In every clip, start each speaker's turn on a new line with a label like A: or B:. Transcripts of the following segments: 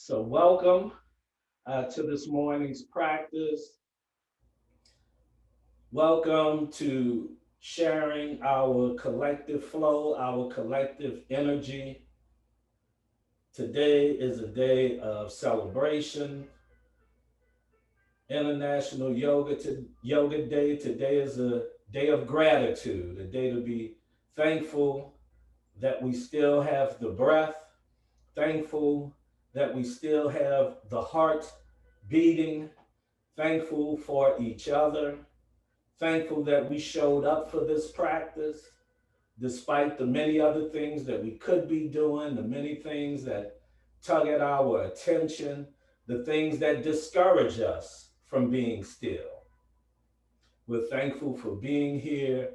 A: So welcome to this morning's practice. Welcome to sharing our collective flow, our collective energy. Today is a day of celebration, International Yoga Day. Today is a day of gratitude, a day to be thankful that we still have the breath, thankful that we still have the heart beating, thankful for each other, thankful that we showed up for this practice despite the many other things that we could be doing, the many things that tug at our attention, the things that discourage us from being still. We're thankful for being here,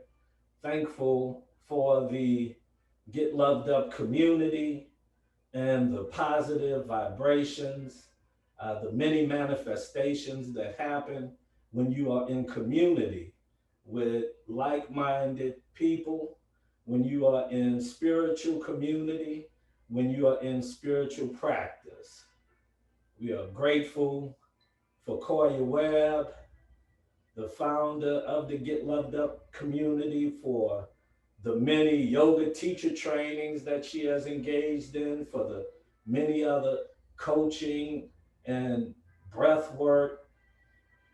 A: thankful for the Get Loved Up community and the positive vibrations, the many manifestations that happen when you are in community with like minded people, when you are in spiritual community, when you are in spiritual practice. We are grateful for Koya Webb, the founder of the Get Loved Up community, for the many yoga teacher trainings that she has engaged in, for the many other coaching and breath work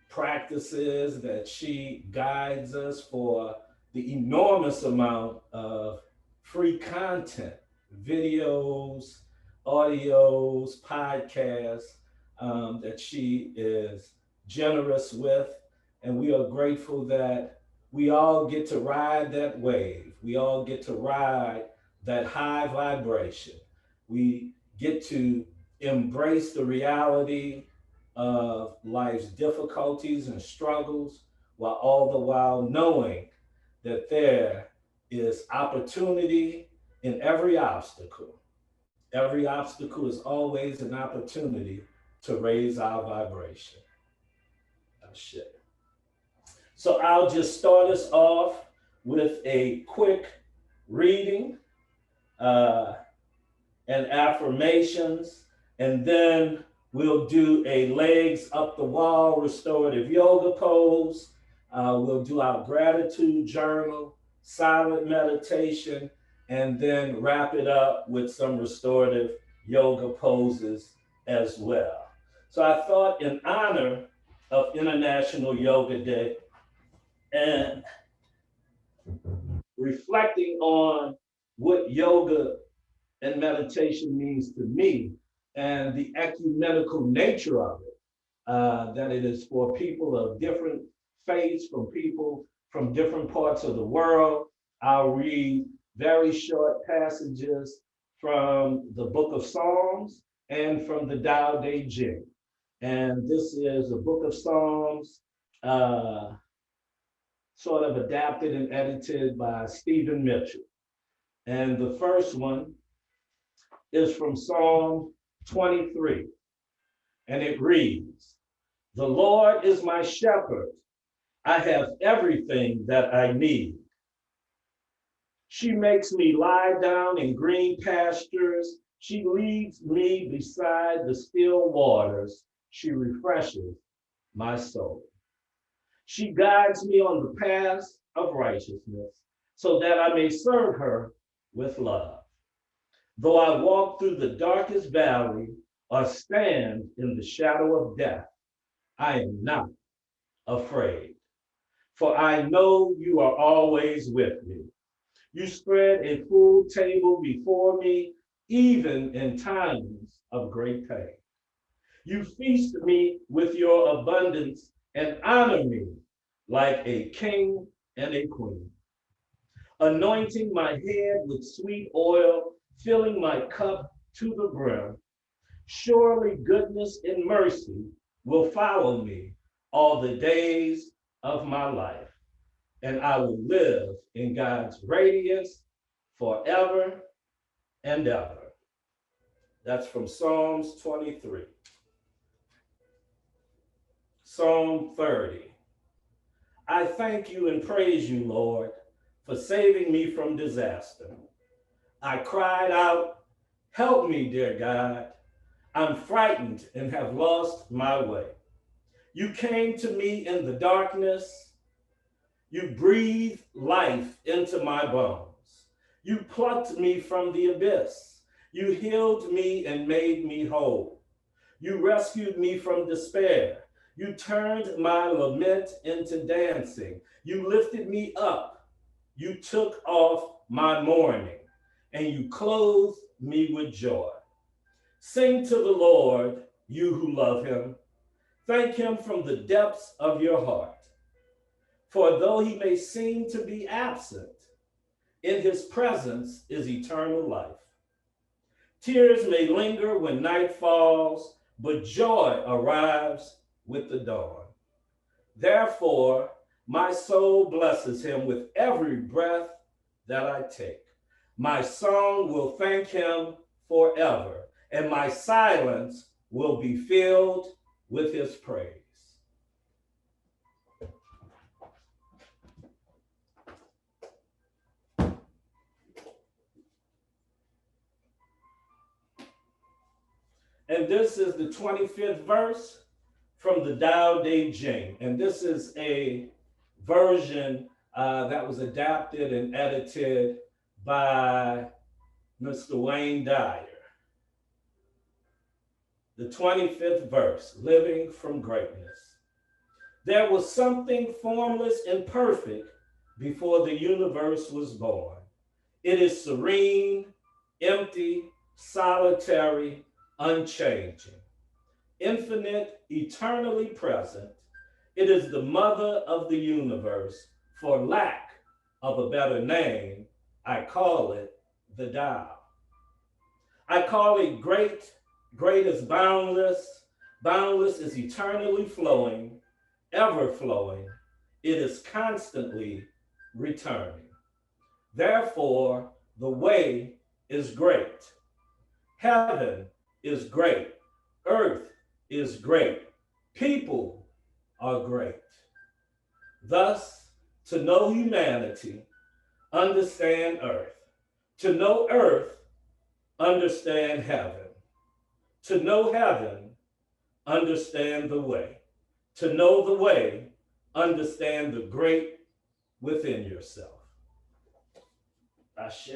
A: practices that she guides us, for the enormous amount of free content, videos, audios, podcasts that she is generous with. And we are grateful that we all get to ride that wave. We all get to ride that high vibration. We get to embrace the reality of life's difficulties and struggles, while all the while knowing that there is opportunity in every obstacle. Every obstacle is always an opportunity to raise our vibration. Oh, shit. So I'll just start us off with a quick reading uh, and affirmations, and then we'll do a legs up the wall restorative yoga pose. We'll do our gratitude journal, silent meditation, and then wrap it up with some restorative yoga poses as well. So I thought, in honor of International Yoga Day and reflecting on what yoga and meditation means to me and the ecumenical nature of it, that it is for people of different faiths, from people from different parts of the world. I'll read very short passages from the book of Psalms and from the Tao Te Ching. And this is a book of Psalms, uh, sort of adapted and edited by Stephen Mitchell. And the first one is from Psalm 23, and it reads, "The Lord is my shepherd. I have everything that I need. She makes me lie down in green pastures. She leads me beside the still waters. She refreshes my soul. She guides me on the paths of righteousness so that I may serve her with love. Though I walk through the darkest valley or stand in the shadow of death, I am not afraid, for I know you are always with me. You spread a full table before me, even in times of great pain. You feast me with your abundance and honor me like a king and a queen, anointing my head with sweet oil, filling my cup to the brim. Surely goodness and mercy will follow me all the days of my life, and I will live in God's radiance forever and ever." That's from Psalms 23. Psalm 30. I thank you and praise you, Lord, for saving me from disaster. I cried out, "Help me, dear God." I'm frightened and have lost my way. You came to me in the darkness. You breathed life into my bones. You plucked me from the abyss. You healed me and made me whole. You rescued me from despair. You turned my lament into dancing. You lifted me up. You took off my mourning, and you clothed me with joy. Sing to the Lord, you who love him. Thank him from the depths of your heart. For though he may seem to be absent, in his presence is eternal life. Tears may linger when night falls, but joy arrives with the dawn. Therefore, my soul blesses him with every breath that I take. My song will thank him forever, and my silence will be filled with his praise. And this is the 25th verse from the Tao Te Ching. And this is a version that was adapted and edited by Mr. Wayne Dyer. The 25th verse, living from greatness. There was something formless and perfect before the universe was born. It is serene, empty, solitary, unchanging, infinite, eternally present. It is the mother of the universe. For lack of a better name, I call it the Tao. I call it great. Great is boundless. Boundless is eternally flowing, ever flowing. It is constantly returning. Therefore, the way is great. Heaven is great. Earth is great. People are great. Thus, to know humanity, understand earth. To know earth, understand heaven. To know heaven, understand the way. To know the way, understand the great within yourself. Ashe.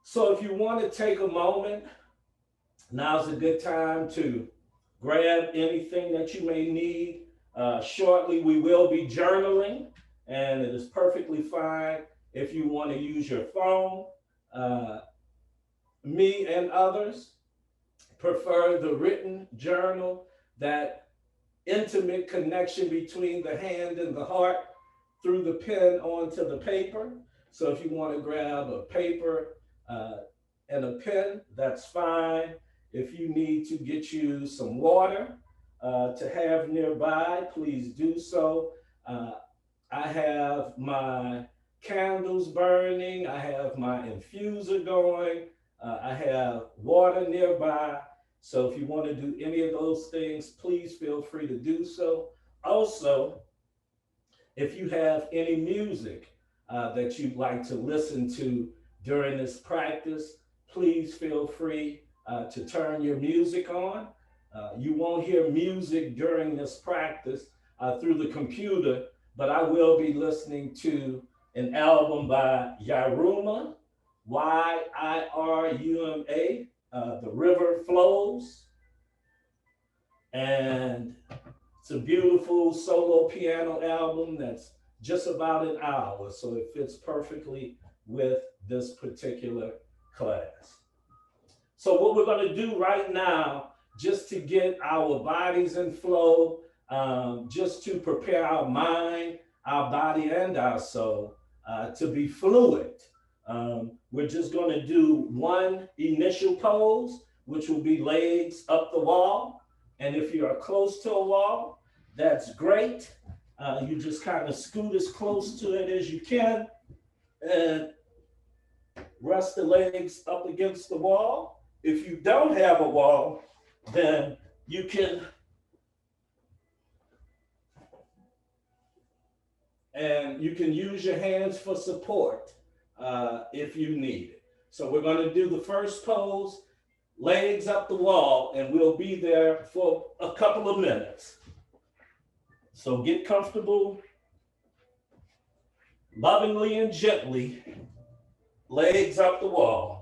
A: So if you want to take a moment, now's a good time to grab anything that you may need. Shortly, we will be journaling, and it is perfectly fine if you want to use your phone. Me and others prefer the written journal, that intimate connection between the hand and the heart through the pen onto the paper. So if you want to grab a paper and a pen, that's fine. If you need to get you some water to have nearby, please do so. I have my candles burning. I have my infuser going. I have water nearby. So if you want to do any of those things, please feel free to do so. Also, if you have any music that you'd like to listen to during this practice, please feel free to turn your music on. You won't hear music during this practice through the computer, but I will be listening to an album by Yaruma, Yiruma, The River Flows. And it's a beautiful solo piano album that's just about an hour, so it fits perfectly with this particular class. So what we're going to do right now, just to get our bodies in flow, just to prepare our mind, our body, and our soul to be fluid. We're just going to do one initial pose, which will be legs up the wall. And if you are close to a wall, that's great. You just kind of scoot as close to it as you can and rest the legs up against the wall. If you don't have a wall, then you can use your hands for support if you need it. So we're going to do the first pose. legs up the wall, and we'll be there for a couple of minutes. So get comfortable, lovingly and gently, legs up the wall.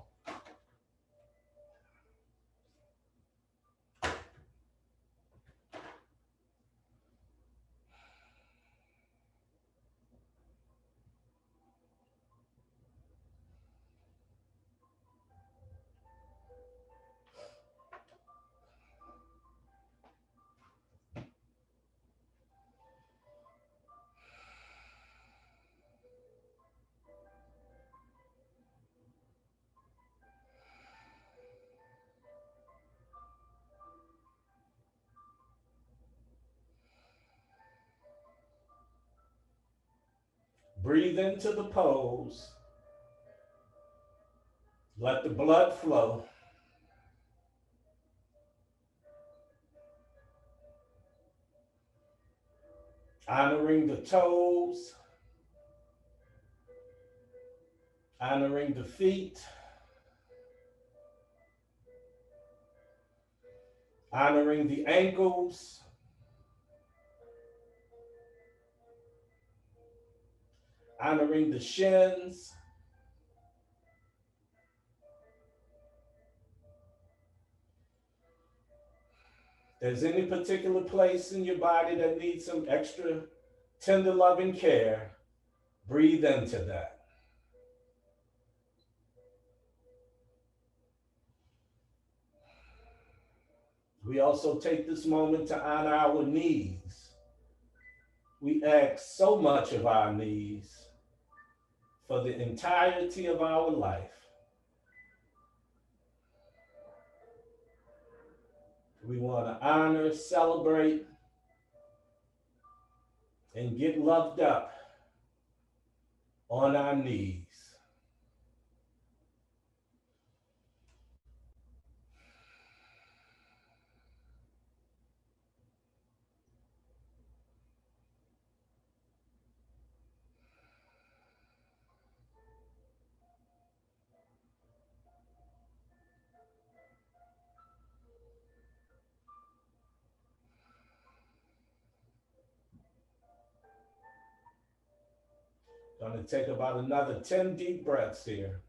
A: Breathe into the pose. Let the blood flow. Honoring the toes. Honoring the feet. Honoring the ankles. Honoring the shins. If there's any particular place in your body that needs some extra tender loving care, breathe into that. We also take this moment to honor our knees. We ask so much of our knees for the entirety of our life. We want to honor, celebrate, and get loved up on our knees. Going to take about another 10 deep breaths here.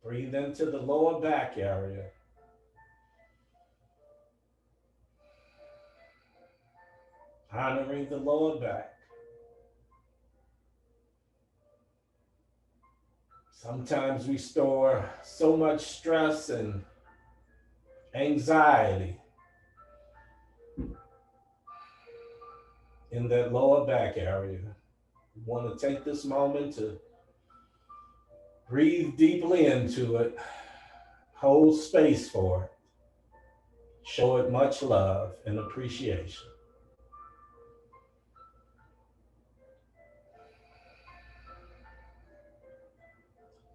A: Breathe into the lower back area. Honoring the lower back. Sometimes we store so much stress and anxiety in that lower back area. We want to take this moment to breathe deeply into it, hold space for it, show it much love and appreciation.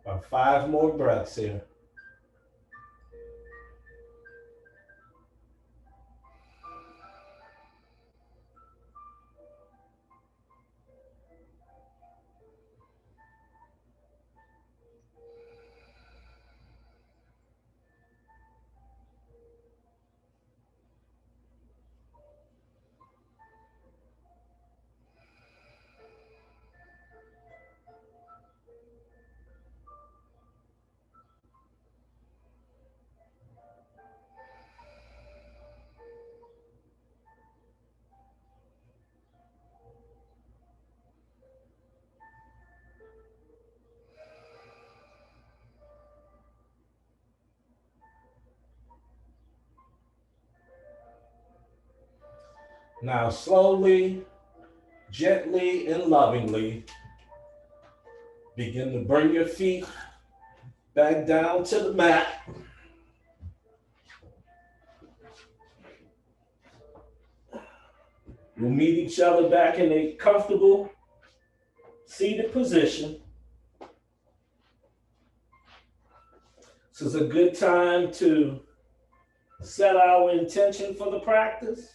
A: About 5 more breaths here. Now slowly, gently, and lovingly begin to bring your feet back down to the mat. We'll meet each other back in a comfortable seated position. This is a good time to set our intention for the practice,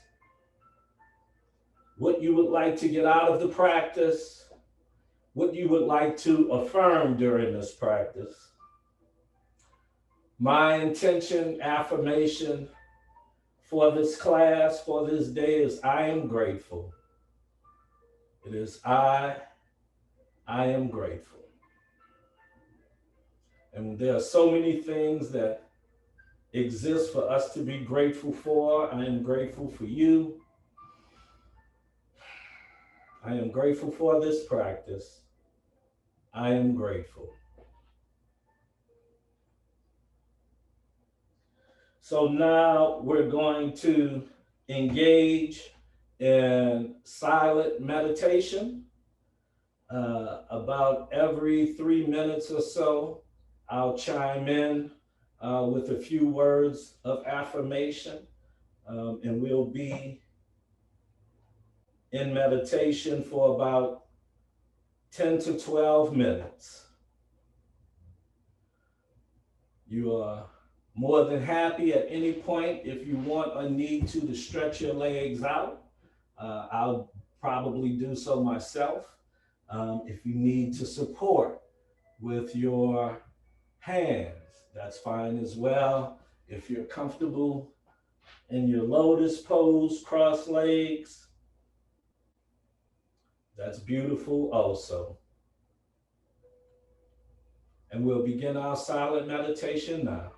A: what you would like to get out of the practice, what you would like to affirm during this practice. My intention, affirmation for this class, for this day is I am grateful. It is I am grateful. And there are so many things that exist for us to be grateful for. I am grateful for you. I am grateful for this practice. I am grateful. So now we're going to engage in silent meditation. About every 3 minutes or so, I'll chime in with a few words of affirmation, and we'll be in meditation for about 10 to 12 minutes. You are more than happy at any point, if you want or need to stretch your legs out. I'll probably do so myself. If you need to support with your hands, that's fine as well. If you're comfortable in your lotus pose, cross legs, that's beautiful also. And we'll begin our silent meditation now.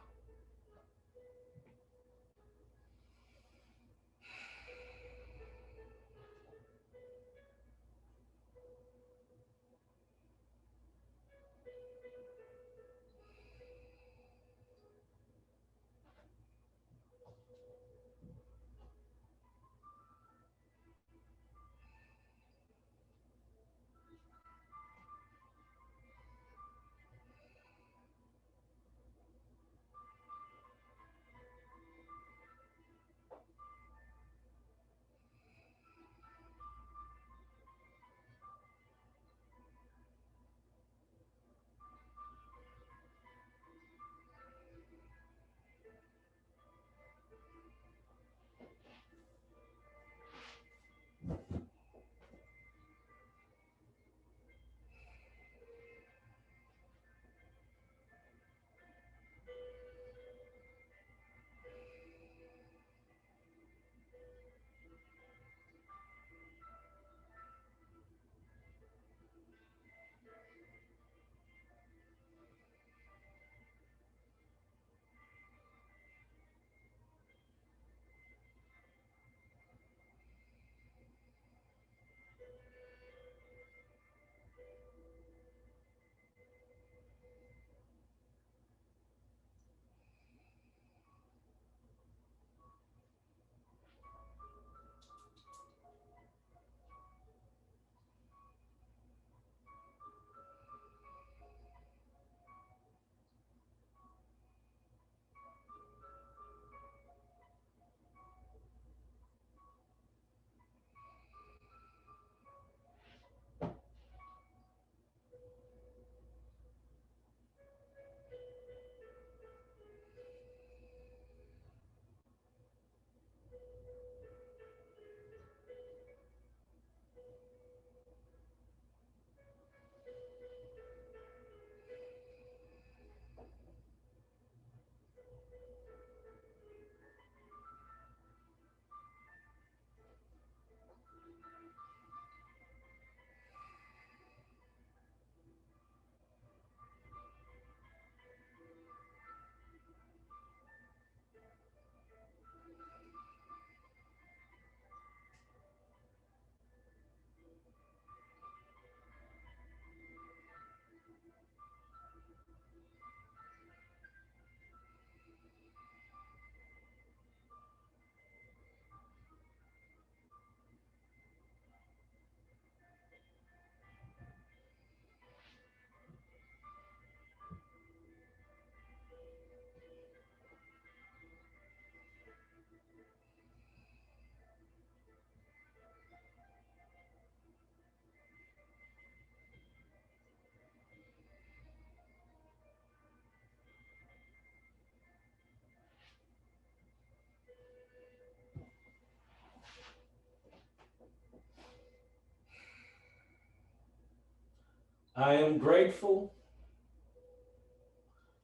A: I am grateful.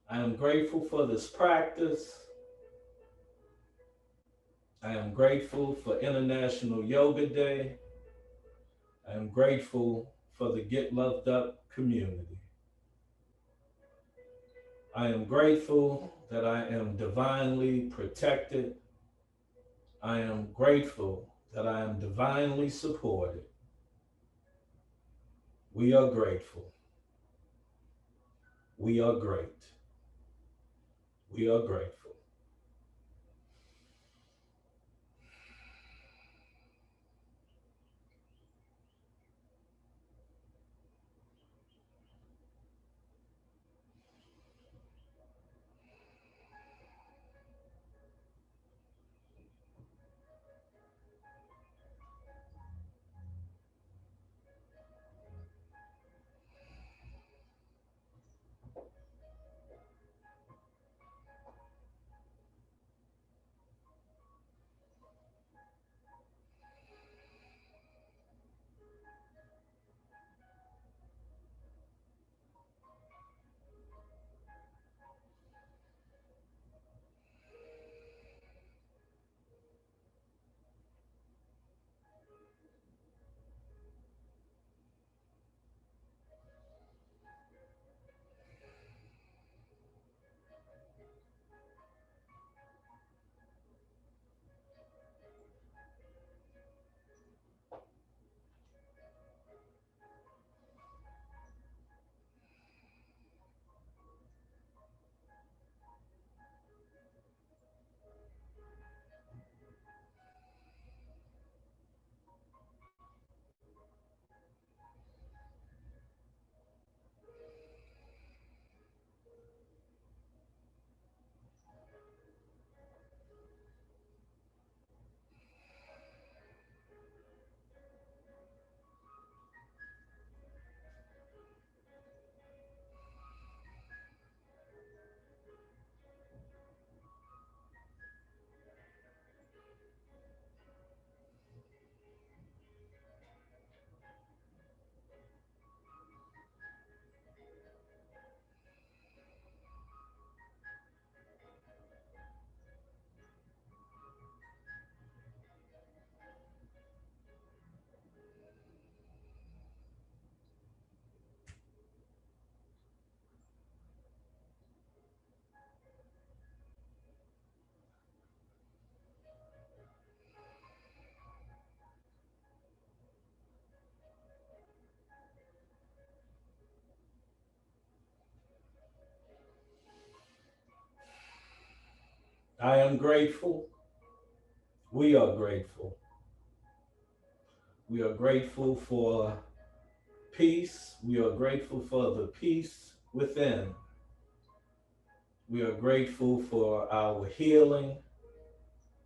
A: I am grateful for this practice. I am grateful for International Yoga Day. I am grateful for the Get Loved Up community. I am grateful that I am divinely protected. I am grateful that I am divinely supported. We are grateful. We are great. We are grateful. I am grateful. We are grateful. We are grateful for peace. We are grateful for the peace within. We are grateful for our healing.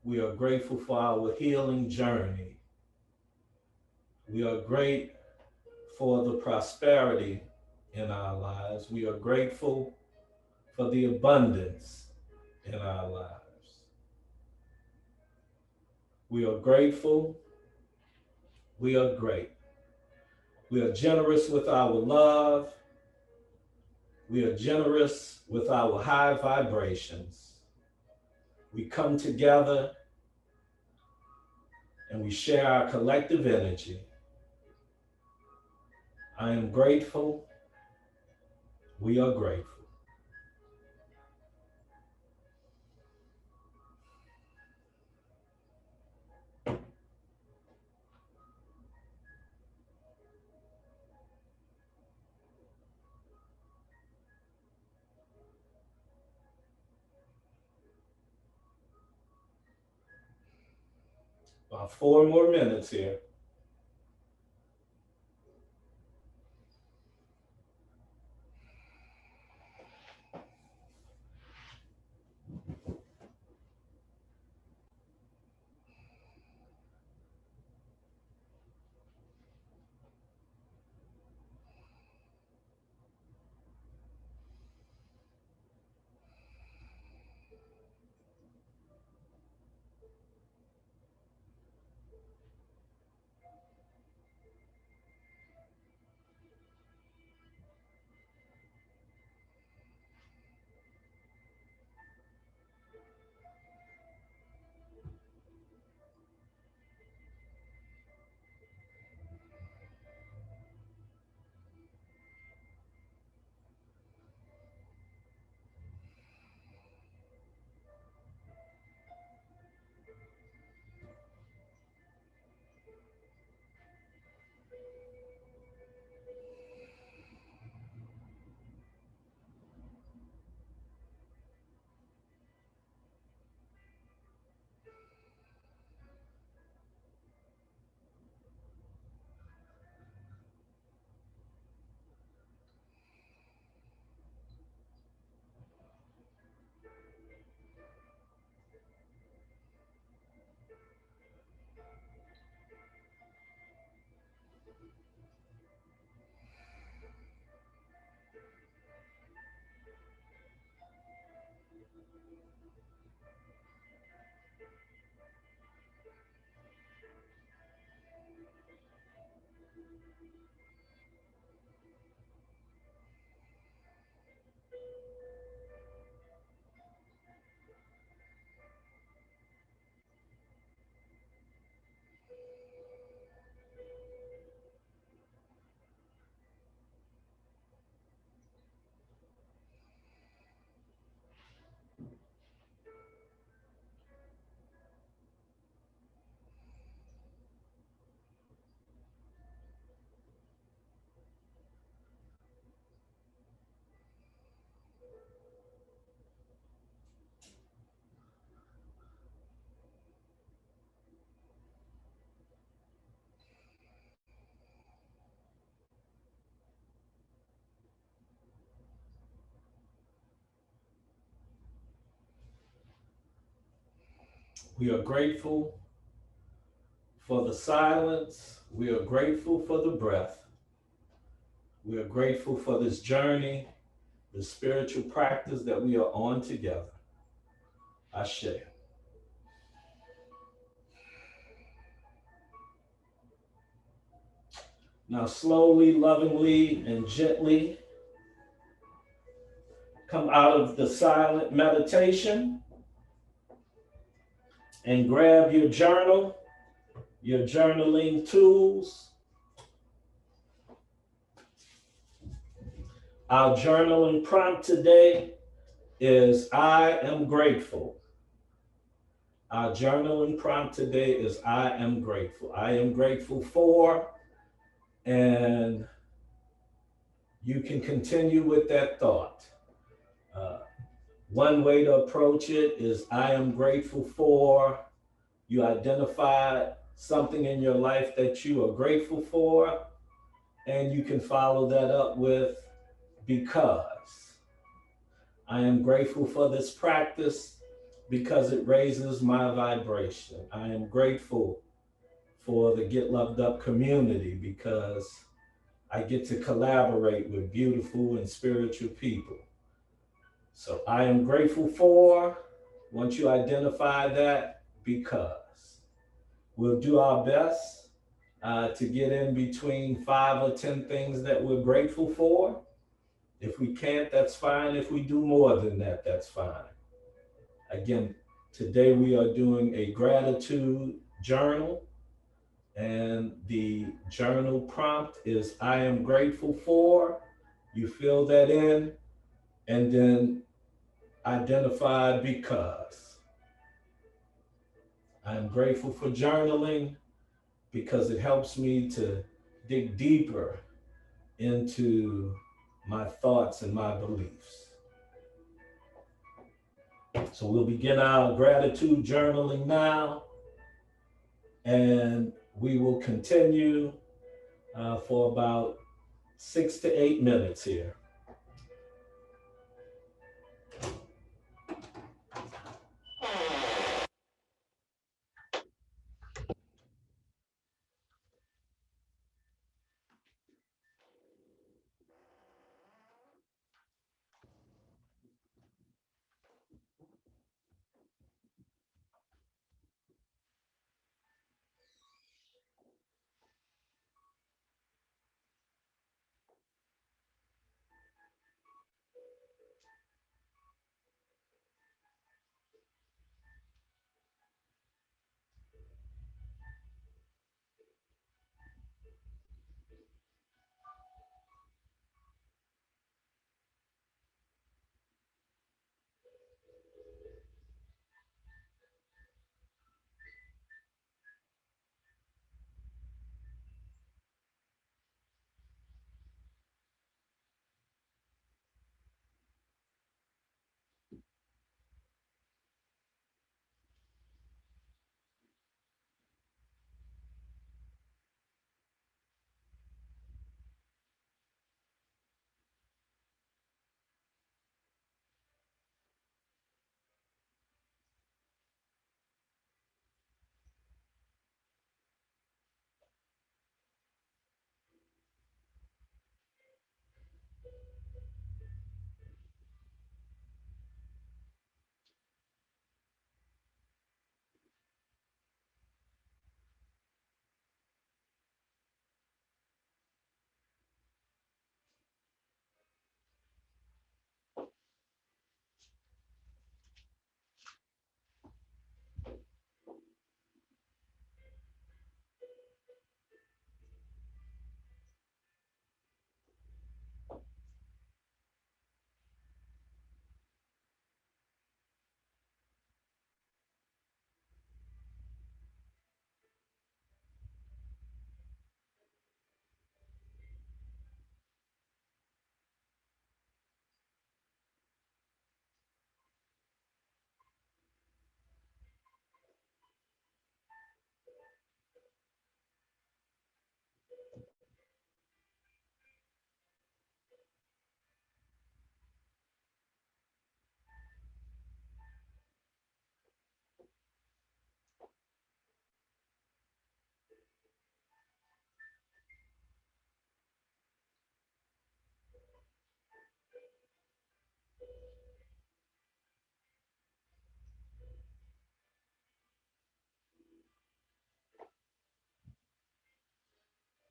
A: We are grateful for our healing journey. We are grateful for the prosperity in our lives. We are grateful for the abundance in our lives. We are grateful. We are great. We are generous with our love. We are generous with our high vibrations. We come together and we share our collective energy. I am grateful. We are grateful. About 4 more minutes here. We are grateful for the silence. We are grateful for the breath. We are grateful for this journey, the spiritual practice that we are on together. Ashe. Now, slowly, lovingly, and gently come out of the silent meditation and grab your journal, your journaling tools. Our journaling prompt today is I am grateful. Our journaling prompt today is I am grateful. I am grateful for, and you can continue with that thought. Uh, One way to approach it is I am grateful for. You identify something in your life that you are grateful for, and you can follow that up with because. I am grateful for this practice because it raises my vibration. I am grateful for the Get Loved Up community because I get to collaborate with beautiful and spiritual people. So I am grateful for, once you identify that, because we'll do our best to get in between 5 or 10 things that we're grateful for. If we can't, that's fine. If we do more than that, that's fine. Again, today we are doing a gratitude journal, and the journal prompt is I am grateful for. You fill that in and then identify because. I am grateful for journaling because it helps me to dig deeper into my thoughts and my beliefs. So we'll begin our gratitude journaling now, and we will continue for about 6 to 8 minutes here.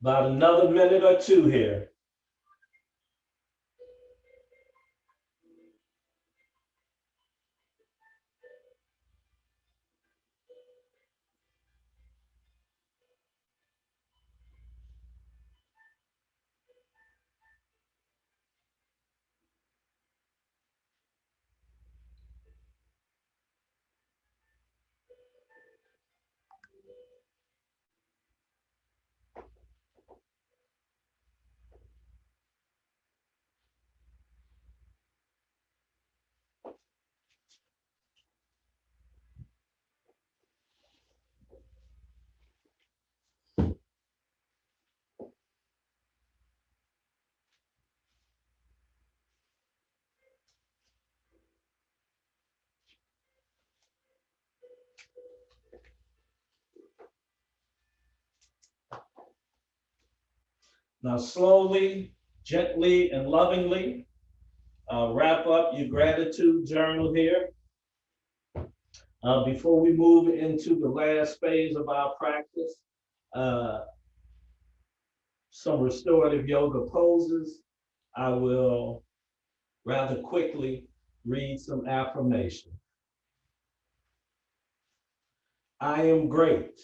A: About another minute or two here. Now, slowly, gently, and lovingly, wrap up your gratitude journal here. Before we move into the last phase of our practice, uh, some restorative yoga poses, I will rather quickly read some affirmations. I am great.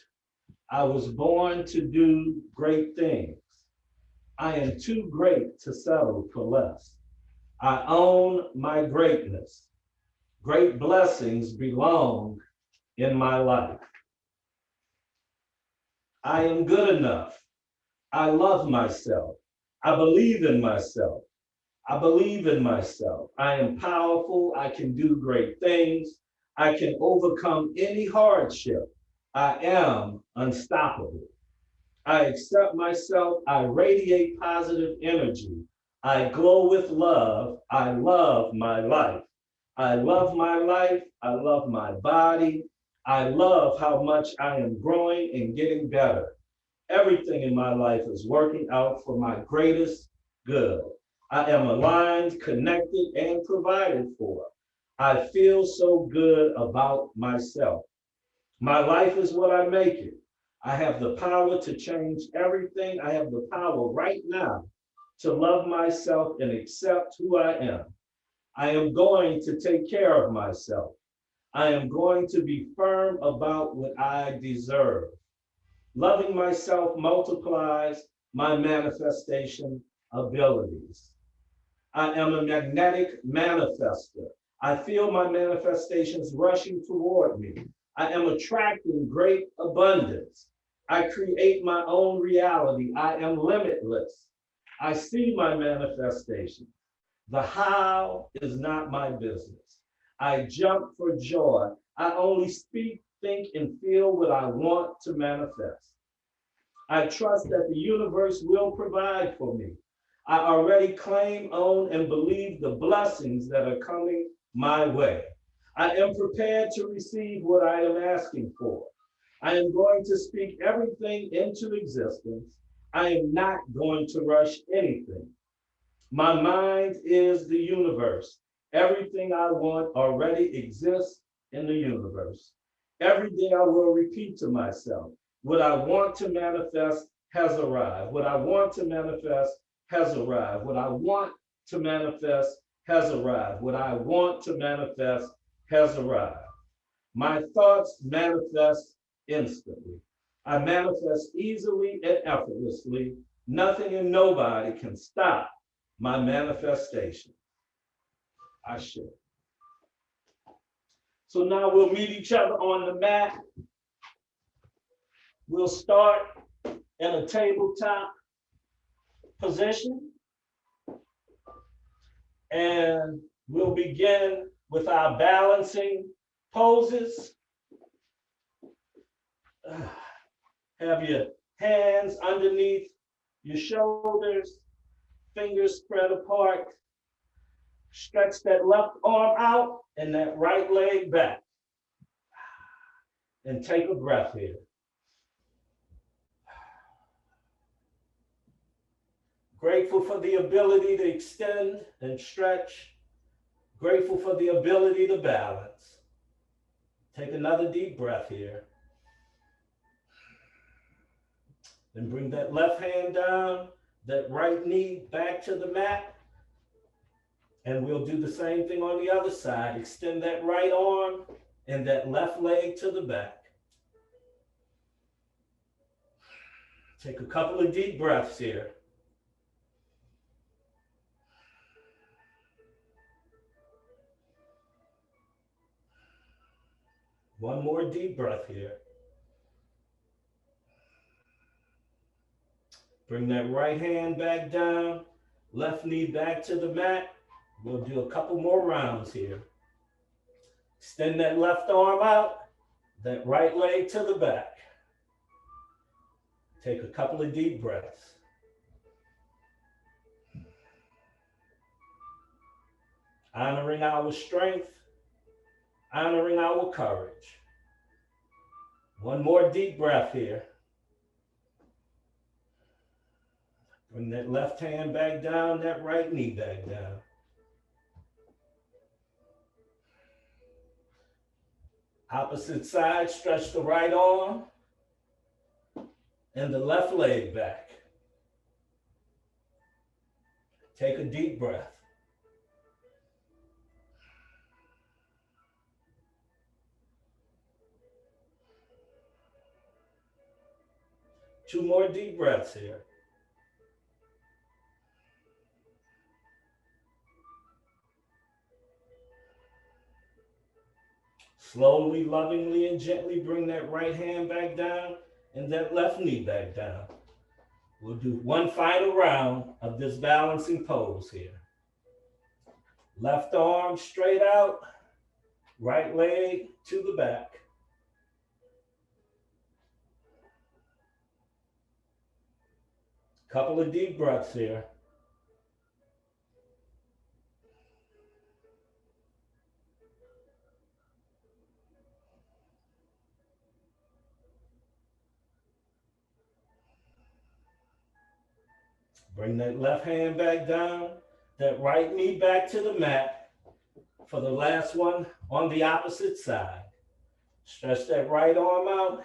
A: I was born to do great things. I am too great to settle for less. I own my greatness. Great blessings belong in my life. I am good enough. I love myself. I believe in myself. I believe in myself. I am powerful. I can do great things. I can overcome any hardship. I am unstoppable. I accept myself. I radiate positive energy. I glow with love. I love my life. I love my life. I love my body. I love how much I am growing and getting better. Everything in my life is working out for my greatest good. I am aligned, connected, and provided for. I feel so good about myself. My life is what I make it. I have the power to change everything. I have the power right now to love myself and accept who I am. I am going to take care of myself. I am going to be firm about what I deserve. Loving myself multiplies my manifestation abilities. I am a magnetic manifester. I feel my manifestations rushing toward me. I am attracting great abundance. I create my own reality. I am limitless. I see my manifestation. The how is not my business. I jump for joy. I only speak, think, and feel what I want to manifest. I trust that the universe will provide for me. I already claim, own, and believe the blessings that are coming my way. I am prepared to receive what I am asking for. I am going to speak everything into existence. I am not going to rush anything. My mind is the universe. Everything I want already exists in the universe. Every day I will repeat to myself, what I want to manifest has arrived. What I want to manifest has arrived. What I want to manifest has arrived. What I want to manifest has arrived. My thoughts manifest instantly. I manifest easily and effortlessly. Nothing and nobody can stop my manifestation. I should. So now we'll meet each other on the mat. We'll start in a tabletop position. And we'll begin with our balancing poses. Have your hands underneath your shoulders, fingers spread apart. Stretch that left arm out and that right leg back. And take a breath here. Grateful for the ability to extend and stretch. Grateful for the ability to balance. Take another deep breath here. Then bring that left hand down, that right knee back to the mat. And we'll do the same thing on the other side. Extend that right arm and that left leg to the back. Take a couple of deep breaths here. One more deep breath here. Bring that right hand back down, left knee back to the mat. We'll do a couple more rounds here. Extend that left arm out, that right leg to the back. Take a couple of deep breaths. Honoring our strength, honoring our courage. One more deep breath here. Bring that left hand back down, that right knee back down. Opposite side, stretch the right arm and the left leg back. Take a deep breath. Two more deep breaths here. Slowly, lovingly, and gently bring that right hand back down and that left knee back down. We'll do one final round of this balancing pose here. Left arm straight out, right leg to the back. Couple of deep breaths here. Bring that left hand back down, that right knee back to the mat for the last one on the opposite side. Stretch that right arm out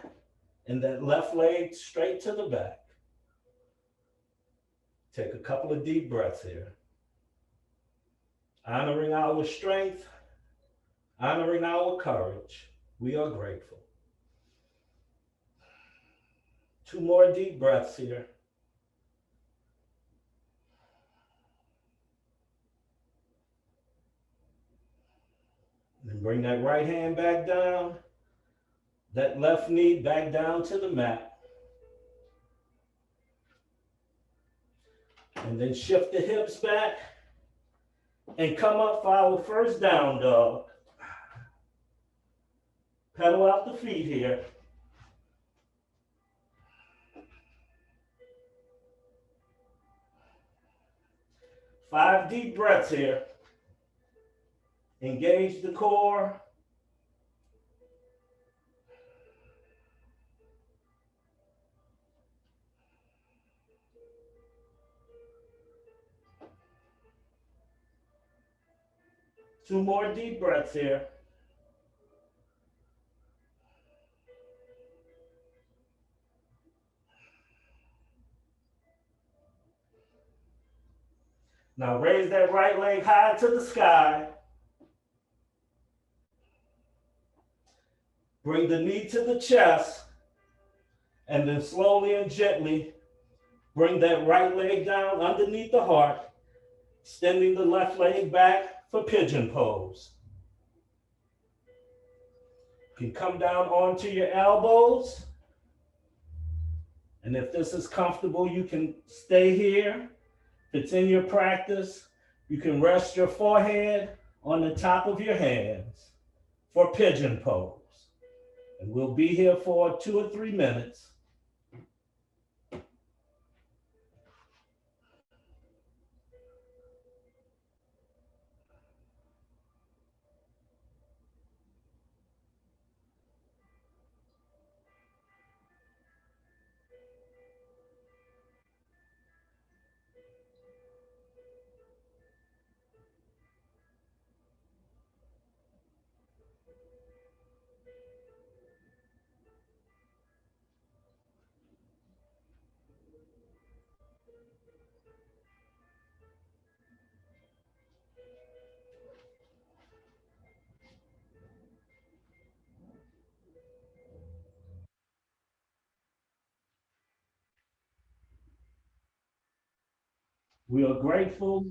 A: and that left leg straight to the back. Take a couple of deep breaths here. Honoring our strength, honoring our courage, we are grateful. Two more deep breaths here. And bring that right hand back down, that left knee back down to the mat. And then shift the hips back and come up for our first down dog. Pedal out the feet here. Five deep breaths here. Engage the core. Two more deep breaths here. Now raise that right leg high to the sky. Bring the knee to the chest. And then slowly and gently bring that right leg down underneath the heart, extending the left leg back for pigeon pose. You can come down onto your elbows. And if this is comfortable, you can stay here. If it's in your practice, you can rest your forehead on the top of your hands for pigeon pose. And we'll be here for 2 or 3 minutes. We are grateful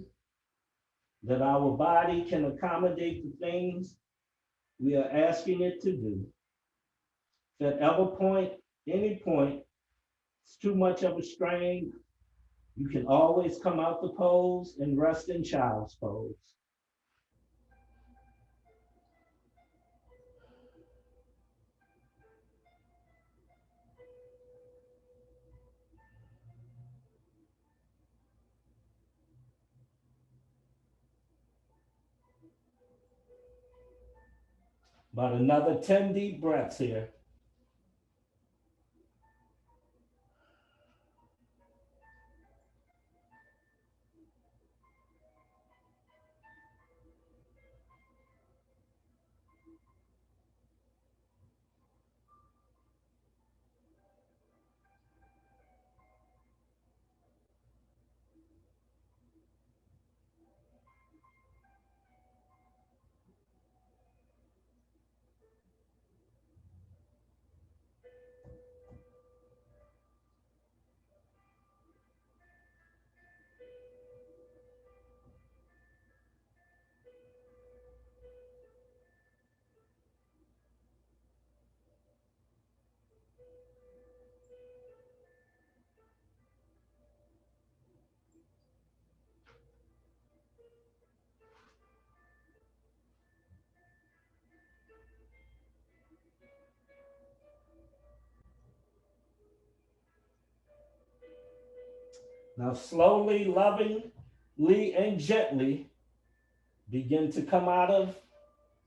A: that our body can accommodate the things we are asking it to do. If at any point, it's too much of a strain, you can always come out the pose and rest in child's pose. About another 10 deep breaths here. Now, slowly, lovingly, and gently begin to come out of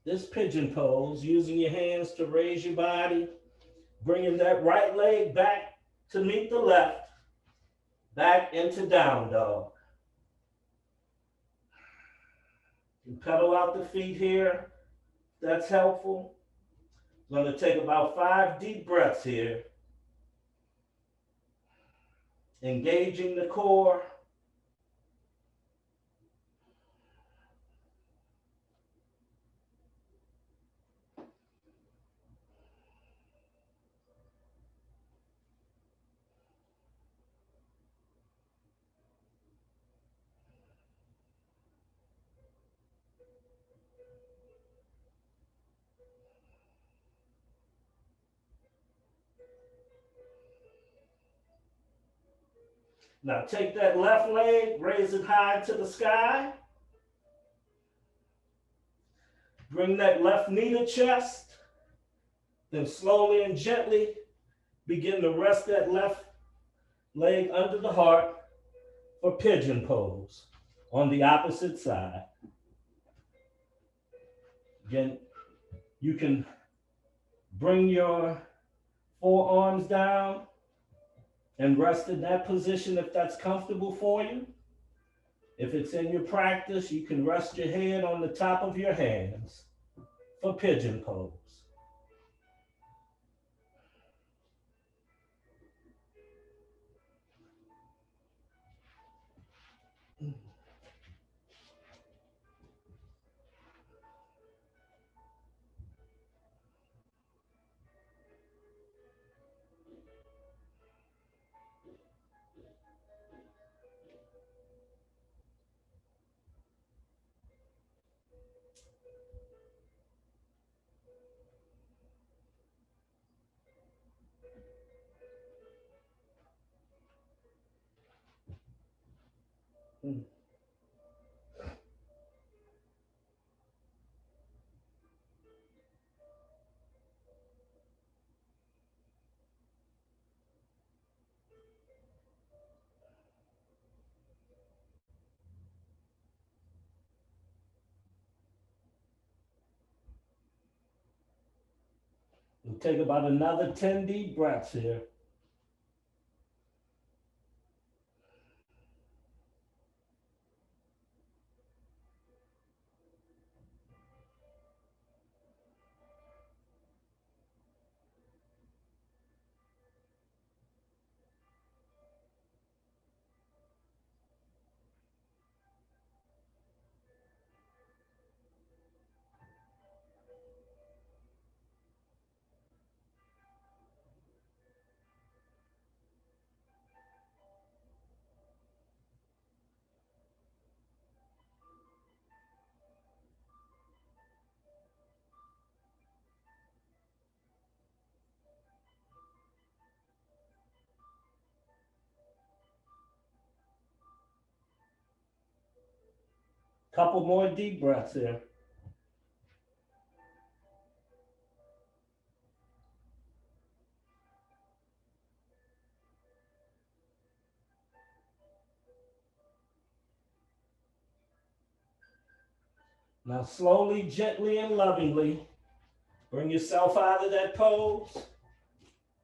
A: this pigeon pose, using your hands to raise your body, bringing that right leg back to meet the left, back into down dog. You pedal out the feet here. That's helpful. I'm going to take about 5 deep breaths here, engaging the core. Now take that left leg, raise it high to the sky. Bring that left knee to chest. Then slowly and gently begin to rest that left leg under the heart for pigeon pose on the opposite side. Again, you can bring your forearms down and rest in that position if that's comfortable for you. If it's in your practice, you can rest your head on the top of your hands for pigeon pose. We'll take about another 10 deep breaths here. Couple more deep breaths here. Now slowly, gently, and lovingly, bring yourself out of that pose,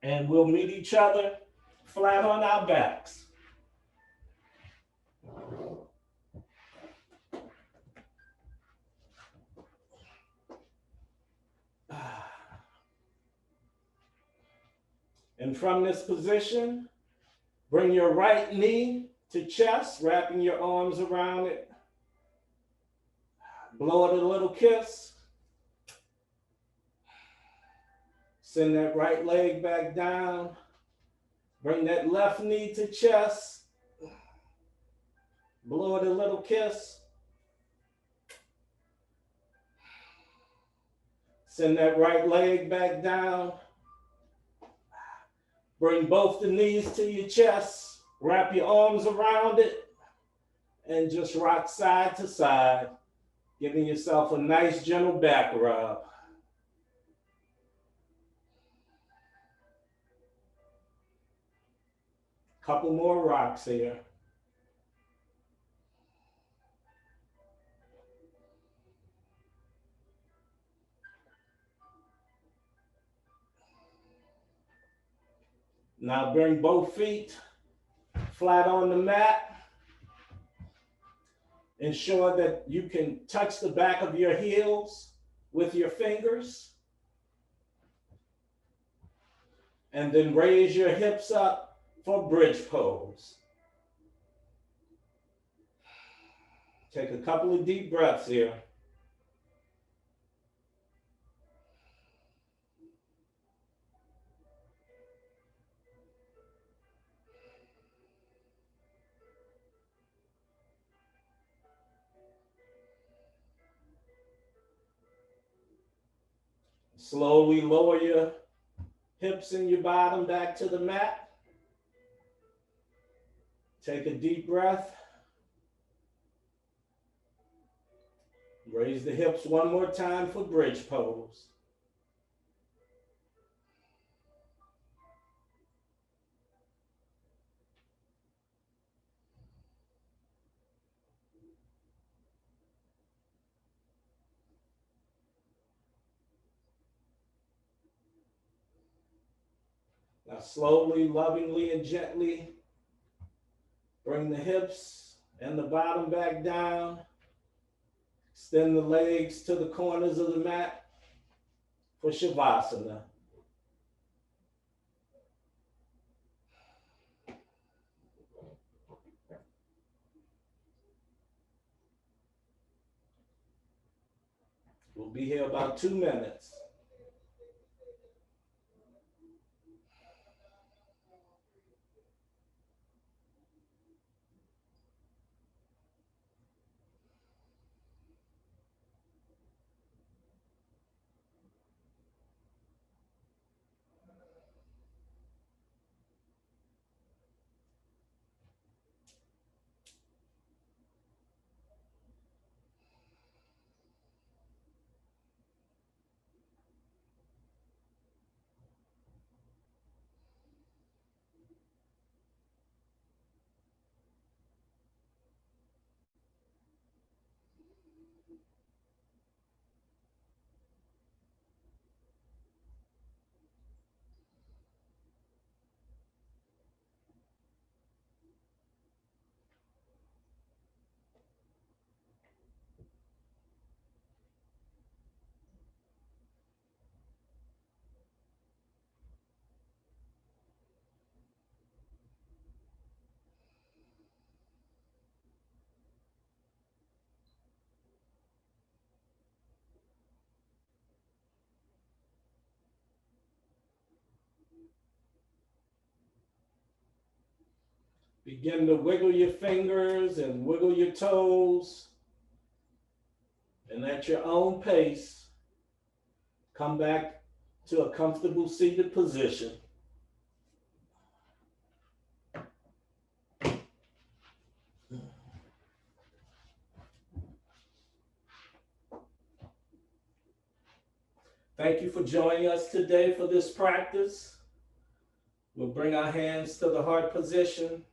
A: and we'll meet each other flat on our backs. And from this position, bring your right knee to chest, wrapping your arms around it. Blow it a little kiss. Send that right leg back down. Bring that left knee to chest. Blow it a little kiss. Send that right leg back down. Bring both the knees to your chest. Wrap your arms around it. And just rock side to side, giving yourself a nice gentle back rub. Couple more rocks here. Now bring both feet flat on the mat. Ensure that you can touch the back of your heels with your fingers. And then raise your hips up for bridge pose. Take a couple of deep breaths here. Slowly lower your hips and your bottom back to the mat. Take a deep breath. Raise the hips one more time for bridge pose. Now slowly, lovingly, and gently bring the hips and the bottom back down. Extend the legs to the corners of the mat for Shavasana. We'll be here about 2 minutes. Begin to wiggle your fingers and wiggle your toes. And at your own pace, come back to a comfortable seated position. Thank you for joining us today for this practice. We'll bring our hands to the heart position.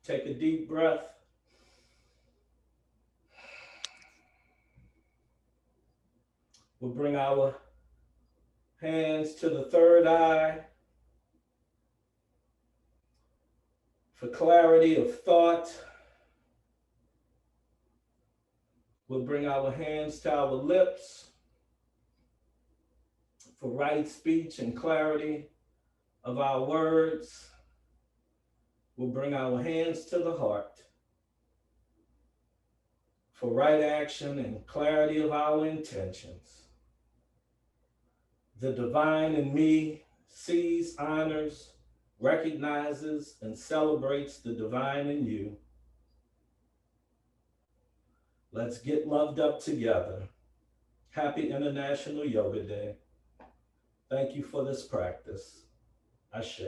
A: Take a deep breath. We'll bring our hands to the third eye for clarity of thought. We'll bring our hands to our lips for right speech and clarity of our words. We'll bring our hands to the heart for right action and clarity of our intentions. The divine in me sees, honors, recognizes, and celebrates the divine in you. Let's get loved up together. Happy International Yoga Day. Thank you for this practice. Ashe.